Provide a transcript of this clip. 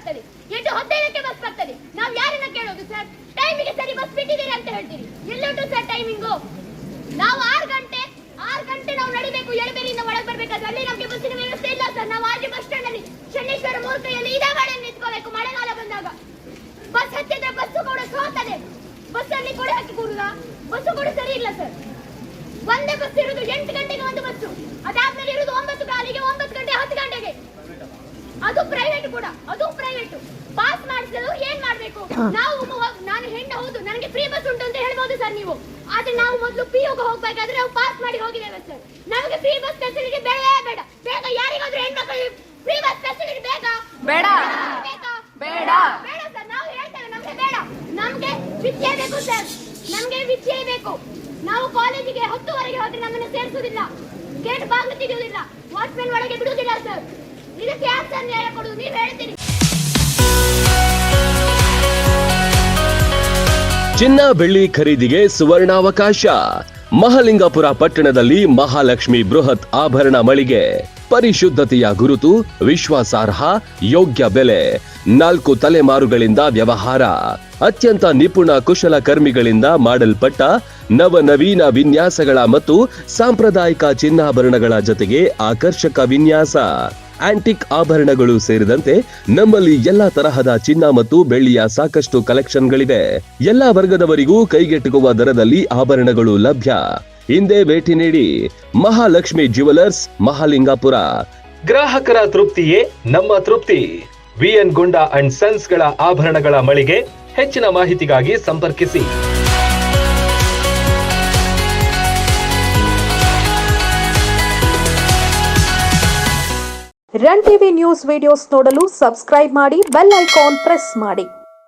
ಬರ್ತದೆ, 8:15ಕ್ಕೆ ಬಸ್ ಬರ್ತದೆ. ನಾವು ಯಾರನ್ನ ಕೇಳೋದು ಸರ್? ಟೈಮಿಗೆ ಸರಿ ಬಸ್ ಬಿಟ್ಟಿದ್ದೀರಿ ಅಂತ ಹೇಳ್ತೀರಿ. ಎಲ್ಲುಂಟು ಸರ್ ಟೈಮಿಂಗು? ನಾವು 6 ಗಂಟೆ ನಾವು ನಡಿಬೇಕು, ಎಳಬೇರಿಯಿಂದ ಒಳಗೆ ಬರ್ಬೇಕಾದ್ರೆ ಅಲ್ಲಿ ನಮಗೆ ಬಸ್ಸಿನ ವ್ಯವಸ್ಥೆ ಇಲ್ಲ ಸರ್. ನಾವು ಆರ್ಜಿ ಬಸ್ ಸ್ಟ್ಯಾಂಡ್ ಅಲ್ಲಿ ಶನೇಶ್ವರ ಮೂರ್ತಿಯಲ್ಲಿ ಇದೇ ಮಳೆಯಲ್ಲಿ ನಿಂತ್ಕೋಬೇಕು. ಮಳೆಗಾಲ ಬಂದಾಗ ಬಸ್ ಹತ್ತಿದ್ರೆ ಬಸ್ಸು ಕೂಡ ಸೋತದೆ. ಬಸ್ಸಲ್ಲಿ ಕೊಡೆ ಹಾಕಿ ಕೂರುದ, ಬಸ್ಸು ಕೂಡ ಸರಿ ಇಲ್ಲ ಸರ್. ಒಂದೇ ಬಸ್ ಇರುವುದು 8 ಗಂಟೆಗೆ ಒಂದು ಬಸ್ಸು, ಅದಾದ್ಮೇಲೆ ಇರುವುದು 9 ಕಾಲಿಗೆ, 9 ಗಂಟೆ 10 ಗಂಟೆಗೆ. ಅದು ಪ್ರೈವೇಟ್ ಕೂಡ, ಅದು ಪ್ರೈವೇಟ್. ಪಾಸ್ ಮಾಡಿಸಲು ಏನ್ ಮಾಡ್ಬೇಕು? ನಾನು ಹೆಣ್ಣು ಹೌದು, ನನಗೆ ಫ್ರೀ ಬಸ್ ಉಂಟು ಅಂತ ಹೇಳ್ಬೋದು ಸರ್ ನೀವು. ಆದ್ರೆ ನಾವು ಮೊದಲು ಪಿಯುಗೆ ಹೋಗ್ಬೇಕಾದ್ರೆ ನಾವು ಪಾಸ್ ಮಾಡಿ ಹೋಗಿದ್ದೇವೆ ಸರ್. ನಮಗೆ ಫ್ರೀ ಬಸ್ ಫೆಸಿಲಿಟಿ ಬೇಡವೇ ಬೇಡ. ಬೇಗ ಯಾರಿಗಾದ್ರೂ ಹೆಣ್ಮಕ್ಳಿಗೆ ಫ್ರೀ ಬಸ್ ಫೆಸಿಲಿಟಿ ಬೇಕಾ? ಬೇಡ ಬೇಡ ಬೇಡ ಸರ್. ನಾವು ಹೇಳ್ತೇವೆ ನಮ್ಗೆ ಬೇಡ. ನಮ್ಗೆ ವಿದ್ಯೆ ಬೇಕು ಸರ್, ನಮ್ಗೆ ವಿದ್ಯೆ ಬೇಕು. ನಾವು ಕಾಲೇಜಿಗೆ 10ವರೆಗೆ ಹೋದ್ರೆ ನಮ್ಮನ್ನು ಸೇರಿಸುವುದಿಲ್ಲ, ಗೇಟ್ ಬಾಗಿಲು ತೆಗೆಯುವುದಿಲ್ಲ, ವಾಚ್ಮೆನ್ ಒಳಗೆ ಬಿಡುವುದಿಲ್ಲ ಸರ್. ಇದಕ್ಕೆ ಯಾರು ಸರ್ ನ್ಯಾಯ ಕೊಡುವುದು? ನೀವು ಹೇಳ್ತೀರಿ. ಚಿನ್ನ ಬೆಳ್ಳಿ ಖರೀದಿಗೆ ಸುವರ್ಣಾವಕಾಶ. ಮಹಾಲಿಂಗಪುರ ಪಟ್ಟಣದಲ್ಲಿ ಮಹಾಲಕ್ಷ್ಮಿ ಬೃಹತ್ ಆಭರಣ ಮಳಿಗೆ. ಪರಿಶುದ್ಧತೆಯ ಗುರುತು, ವಿಶ್ವಾಸಾರ್ಹ, ಯೋಗ್ಯ ಬೆಲೆ, 4 ತಲೆಮಾರುಗಳಿಂದ ವ್ಯವಹಾರ, ಅತ್ಯಂತ ನಿಪುಣ ಕುಶಲಕರ್ಮಿಗಳಿಂದ ಮಾಡಲ್ಪಟ್ಟ ನವನವೀನ ವಿನ್ಯಾಸಗಳ ಮತ್ತು ಸಾಂಪ್ರದಾಯಿಕ ಚಿನ್ನಾಭರಣಗಳ ಜೊತೆಗೆ ಆಕರ್ಷಕ ವಿನ್ಯಾಸ, ಆಂಟಿಕ್ ಆಭರಣಗಳು ಸೇರಿದಂತೆ ನಮ್ಮಲ್ಲಿ ಎಲ್ಲಾ ತರಹದ ಚಿನ್ನ ಮತ್ತು ಬೆಳ್ಳಿಯ ಸಾಕಷ್ಟು ಕಲೆಕ್ಷನ್ಗಳಿವೆ. ಎಲ್ಲಾ ವರ್ಗದವರಿಗೂ ಕೈಗೆಟುಕುವ ದರದಲ್ಲಿ ಆಭರಣಗಳು ಲಭ್ಯ. ಹಿಂದೆ ಭೇಟಿ ನೀಡಿ. ಮಹಾಲಕ್ಷ್ಮಿ ಜ್ಯುವೆಲರ್ಸ್, ಮಹಾಲಿಂಗಪುರ. ಗ್ರಾಹಕರ ತೃಪ್ತಿಯೇ ನಮ್ಮ ತೃಪ್ತಿ. ವಿಎನ್ ಗುಂಡಾ ಅಂಡ್ ಸನ್ಸ್ ಗಳ ಆಭರಣಗಳ ಮಳಿಗೆ. ಹೆಚ್ಚಿನ ಮಾಹಿತಿಗಾಗಿ ಸಂಪರ್ಕಿಸಿ. ರನ್ ಟಿವಿ ನ್ಯೂಸ್ ವಿಡಿಯೋಸ್ ನೋಡಲು ಸಬ್ಸ್ಕ್ರೈಬ್ ಮಾಡಿ, ಬೆಲ್ ಐಕಾನ್ ಪ್ರೆಸ್ ಮಾಡಿ.